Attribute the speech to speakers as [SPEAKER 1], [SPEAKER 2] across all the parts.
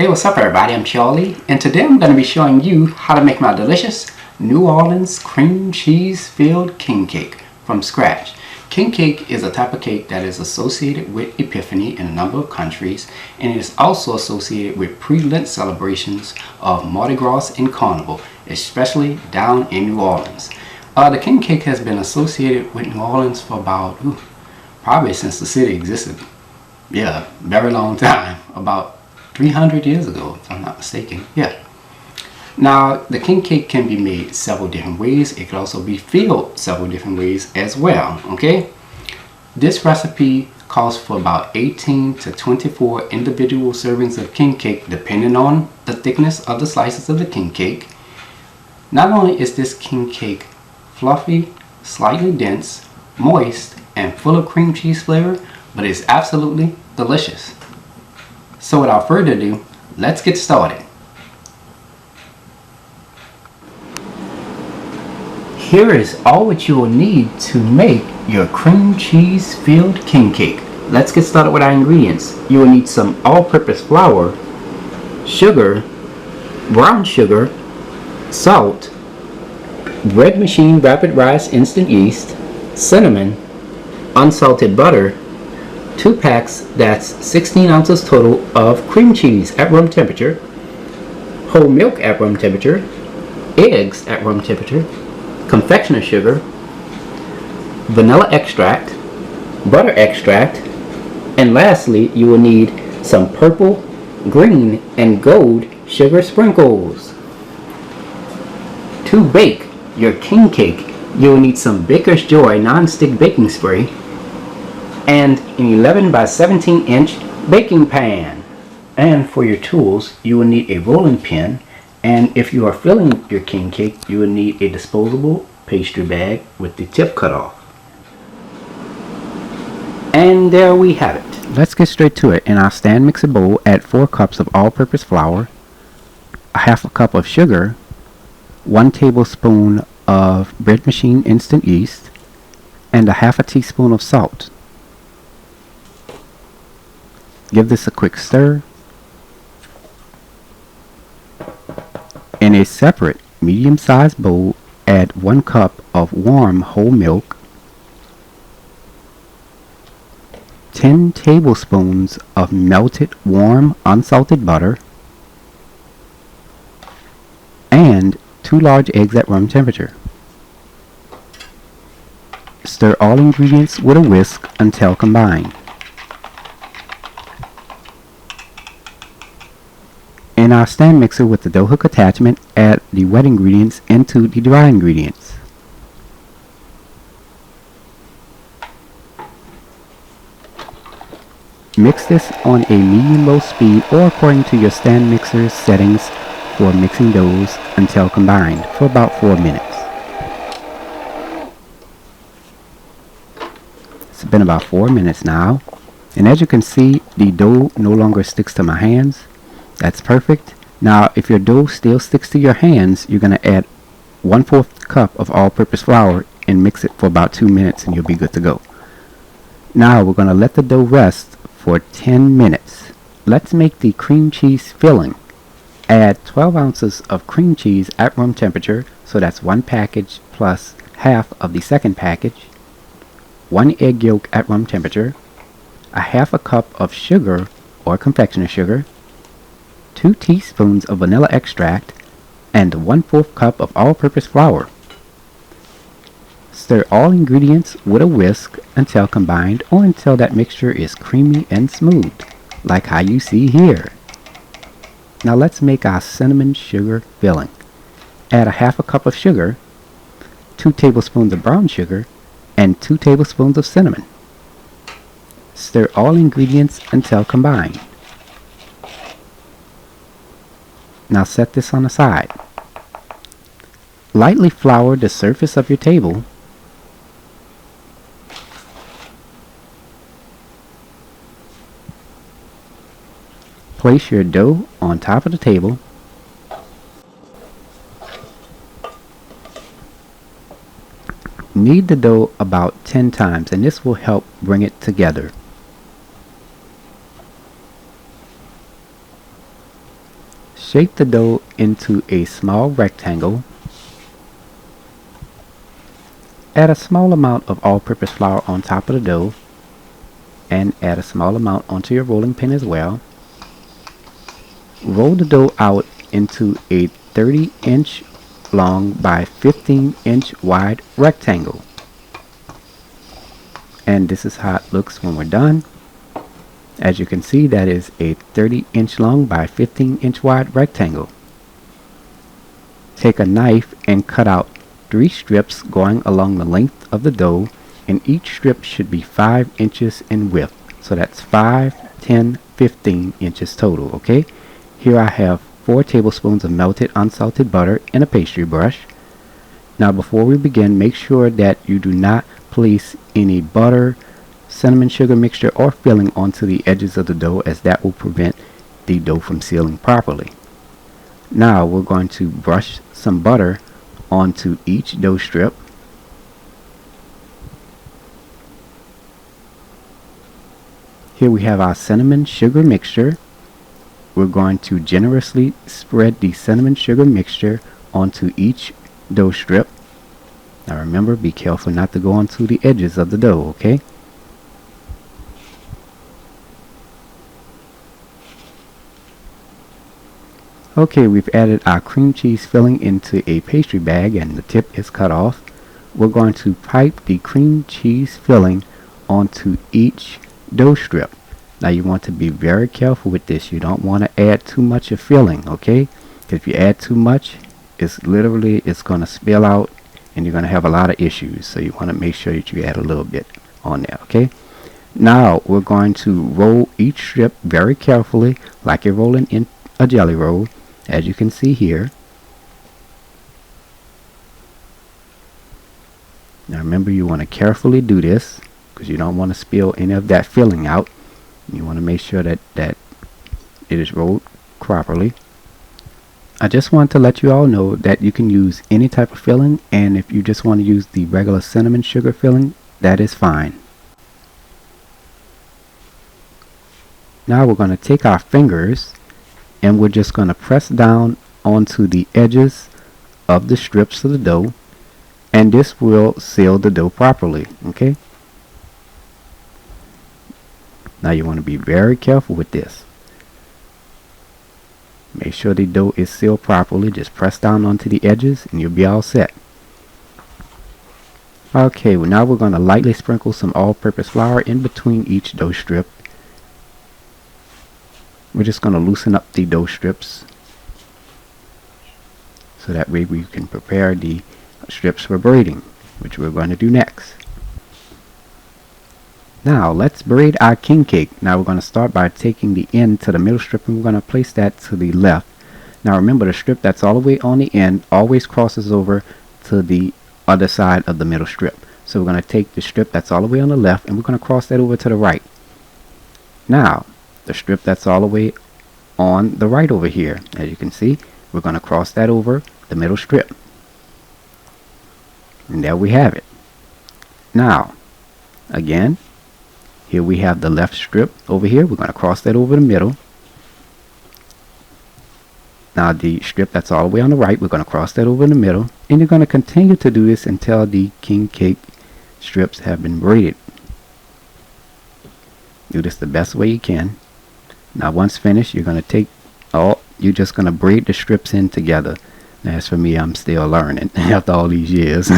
[SPEAKER 1] Hey, what's up everybody? I'm Charlie, and today I'm going to be showing you how to make my delicious New Orleans cream cheese filled king cake from scratch. King cake is a type of cake that is associated with Epiphany in a number of countries, and it is also associated with pre-Lent celebrations of Mardi Gras and Carnival, especially down in New Orleans. The king cake has been associated with New Orleans for about, probably since the city existed. Yeah, very long time, about 300 years ago, if I'm not mistaken. Yeah. Now, the king cake can be made several different ways. It can also be filled several different ways as well, okay? This recipe calls for about 18 to 24 individual servings of king cake, depending on the thickness of the slices of the king cake. Not only is this king cake fluffy, slightly dense, moist, and full of cream cheese flavor, but it's absolutely delicious. So without further ado, let's get started. Here is all what you will need to make your cream cheese filled king cake. Let's get started with our ingredients. You will need some all-purpose flour, sugar, brown sugar, salt, bread machine rapid rise instant yeast, cinnamon, unsalted butter, 2 packs, that's 16 ounces total of cream cheese at room temperature, whole milk at room temperature, eggs at room temperature, confectioner sugar, vanilla extract, butter extract, and lastly you will need some purple, green, and gold sugar sprinkles. To bake your king cake, you will need some Baker's Joy non-stick baking spray and an 11 by 17 inch baking pan. And for your tools, you will need a rolling pin, and if you are filling your king cake, you will need a disposable pastry bag with the tip cut off. And there we have it. Let's get straight to it. In our stand mixer bowl, add 4 cups of all-purpose flour, a half a cup of sugar, 1 tablespoon of bread machine instant yeast, and a half a teaspoon of salt. Give this a quick stir. In a separate medium-sized bowl, add 1 cup of warm whole milk, 10 tablespoons of melted warm unsalted butter, and 2 large eggs at room temperature. Stir all ingredients with a whisk until combined. In our stand mixer with the dough hook attachment, add the wet ingredients into the dry ingredients. Mix this on a medium-low speed or according to your stand mixer's settings for mixing doughs until combined for about 4 minutes. It's been about 4 minutes now, and as you can see, the dough no longer sticks to my hands. That's perfect. Now if your dough still sticks to your hands, you're going to add 1/4 cup of all-purpose flour and mix it for about 2 minutes and you'll be good to go. Now we're going to let the dough rest for 10 minutes. Let's make the cream cheese filling. Add 12 ounces of cream cheese at room temperature, so that's 1 package plus half of the second package, 1 egg yolk at room temperature, a half a cup of sugar or confectioner sugar, 2 teaspoons of vanilla extract, and 1/4 cup of all-purpose flour. Stir all ingredients with a whisk until combined or until that mixture is creamy and smooth, like how you see here. Now let's make our cinnamon sugar filling. Add a half a cup of sugar, 2 tablespoons of brown sugar, and 2 tablespoons of cinnamon. Stir all ingredients until combined. Now set this on the side. Lightly flour the surface of your table. Place your dough on top of the table. Knead the dough about 10 times, and this will help bring it together. Shape the dough into a small rectangle. Add a small amount of all-purpose flour on top of the dough and add a small amount onto your rolling pin as well. Roll the dough out into a 30-inch long by 15-inch wide rectangle. And this is how it looks when we're done. As you can see, that is a 30-inch long by 15-inch wide rectangle. Take a knife and cut out 3 strips going along the length of the dough, and each strip should be 5 inches in width. So that's 5, 10, 15 inches total, okay? Here I have 4 tablespoons of melted unsalted butter in a pastry brush. Now before we begin, make sure that you do not place any butter, cinnamon sugar mixture, or filling onto the edges of the dough, as that will prevent the dough from sealing properly. Now we're going to brush some butter onto each dough strip. Here we have our cinnamon sugar mixture. We're going to generously spread the cinnamon sugar mixture onto each dough strip. Now remember, be careful not to go onto the edges of the dough, okay? Okay, we've added our cream cheese filling into a pastry bag and the tip is cut off. We're going to pipe the cream cheese filling onto each dough strip. Now you want to be very careful with this. You don't want to add too much of filling, okay? If you add too much, it's going to spill out and you're going to have a lot of issues. So you want to make sure that you add a little bit on there, okay? Now we're going to roll each strip very carefully, like you're rolling in a jelly roll, as you can see here. Now remember, you want to carefully do this because you don't want to spill any of that filling out. You want to make sure that it is rolled properly. I just want to let you all know that you can use any type of filling, and if you just want to use the regular cinnamon sugar filling, that is fine. Now we're going to take our fingers and we're just going to press down onto the edges of the strips of the dough, and this will seal the dough properly, okay? Now you want to be very careful with this. Make sure the dough is sealed properly. Just press down onto the edges and you'll be all set. Okay, well now we're going to lightly sprinkle some all-purpose flour in between each dough strip. We're just going to loosen up the dough strips so that way we can prepare the strips for braiding, which we're going to do next. Now let's braid our king cake. Now we're going to start by taking the end to the middle strip and we're going to place that to the left. Now remember, the strip that's all the way on the end always crosses over to the other side of the middle strip. So we're going to take the strip that's all the way on the left and we're going to cross that over to the right. Now the strip that's all the way on the right over here, as you can see, we're going to cross that over the middle strip. And there we have it. Now again, here we have the left strip over here. We're going to cross that over the middle. Now the strip that's all the way on the right, we're going to cross that over in the middle, and you're going to continue to do this until the king cake strips have been braided. Do this the best way you can. Now once finished, you're going to take you're just going to braid the strips in together. As for me, I'm still learning after all these years.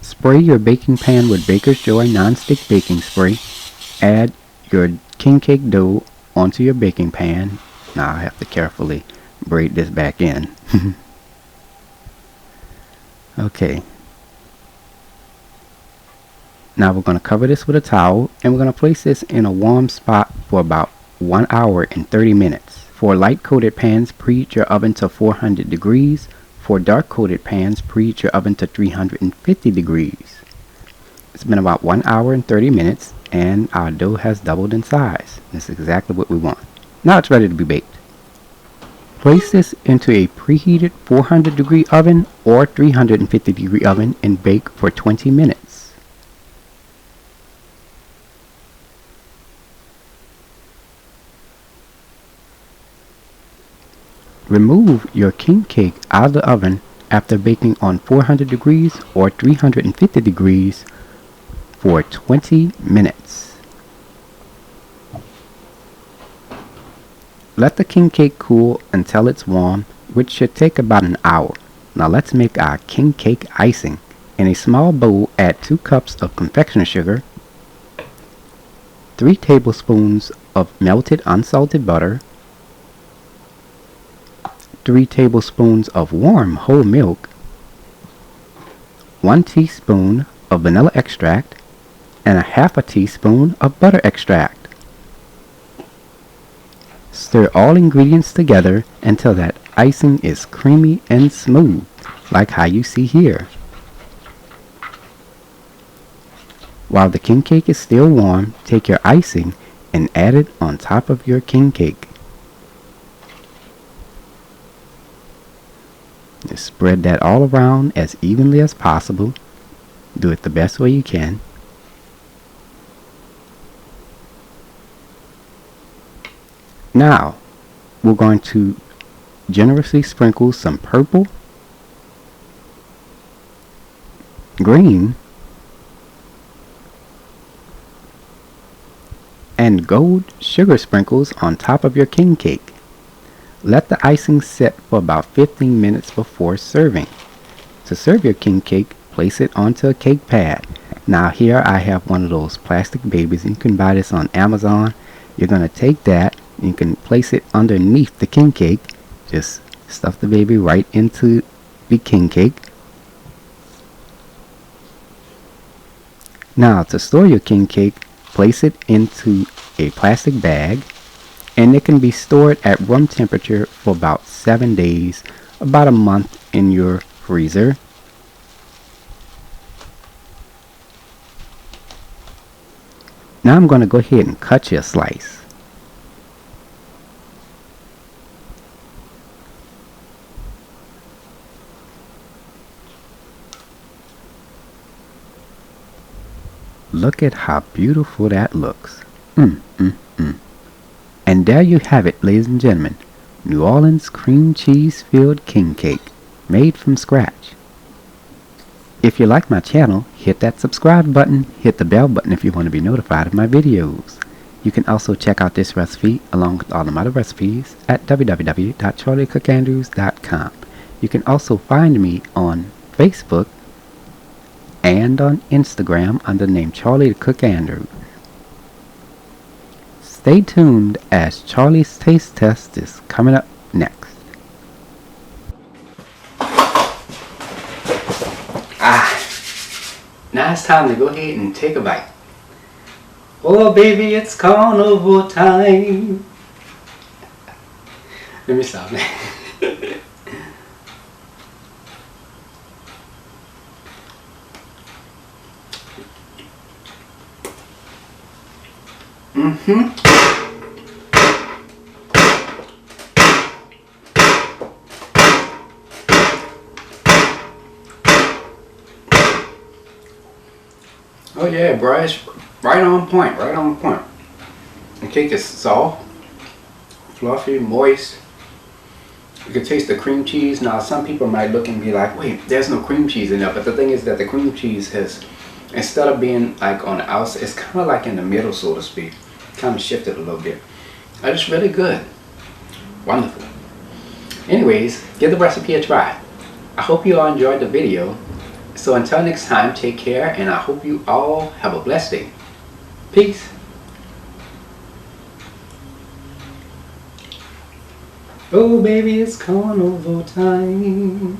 [SPEAKER 1] Spray your baking pan with Baker's Joy non-stick baking spray. Add your king cake dough onto your baking pan. Now I have to carefully braid this back in. Okay. Now we're going to cover this with a towel and we're going to place this in a warm spot for about 1 hour and 30 minutes. For light coated pans, preheat your oven to 400 degrees. For dark coated pans, preheat your oven to 350 degrees. It's been about 1 hour and 30 minutes and our dough has doubled in size. This is exactly what we want. Now it's ready to be baked. Place this into a preheated 400 degree oven or 350 degree oven and bake for 20 minutes. Remove your king cake out of the oven after baking on 400 degrees or 350 degrees for 20 minutes. Let the king cake cool until it's warm, which should take about an hour. Now let's make our king cake icing. In a small bowl, add 2 cups of confectioner sugar, 3 tablespoons of melted unsalted butter, 3 tablespoons of warm whole milk, 1 teaspoon of vanilla extract, and a half a teaspoon of butter extract. Stir all ingredients together until that icing is creamy and smooth, like how you see here. While the king cake is still warm, take your icing and add it on top of your king cake. Just spread that all around as evenly as possible. Do it the best way you can. Now, we're going to generously sprinkle some purple, green, and gold sugar sprinkles on top of your king cake. Let the icing set for about 15 minutes before serving. To serve your king cake, place it onto a cake pad. Now here I have one of those plastic babies. You can buy this on Amazon. You're going to take that, you can place it underneath the king cake. Just stuff the baby right into the king cake. Now to store your king cake, place it into a plastic bag, and it can be stored at room temperature for about 7 days, about a month in your freezer. Now I'm going to go ahead and cut you a slice. Look at how beautiful that looks. And there you have it, ladies and gentlemen. New Orleans cream cheese filled king cake, made from scratch. If you like my channel, hit that subscribe button, hit the bell button if you want to be notified of my videos. You can also check out this recipe along with all of my other recipes at www.charliethecookandrews.com. You can also find me on Facebook and on Instagram under the name Charlie the Cook Andrews. Stay tuned as Charlie's Taste Test is coming up next. Now it's time to go ahead and take a bite. Oh baby, it's carnival time. Let me stop that. Oh yeah, bro, it's right on point, right on point. The cake is soft, fluffy, moist. You can taste the cream cheese. Now some people might look and be like, wait, there's no cream cheese in there. But the thing is that the cream cheese has, instead of being like on the outside, it's kind of like in the middle, so to speak. Kind of shifted a little bit. And it's really good. Wonderful. Anyways, give the recipe a try. I hope you all enjoyed the video. So until next time, take care, and I hope you all have a blessed day. Peace. Oh baby, it's carnival time.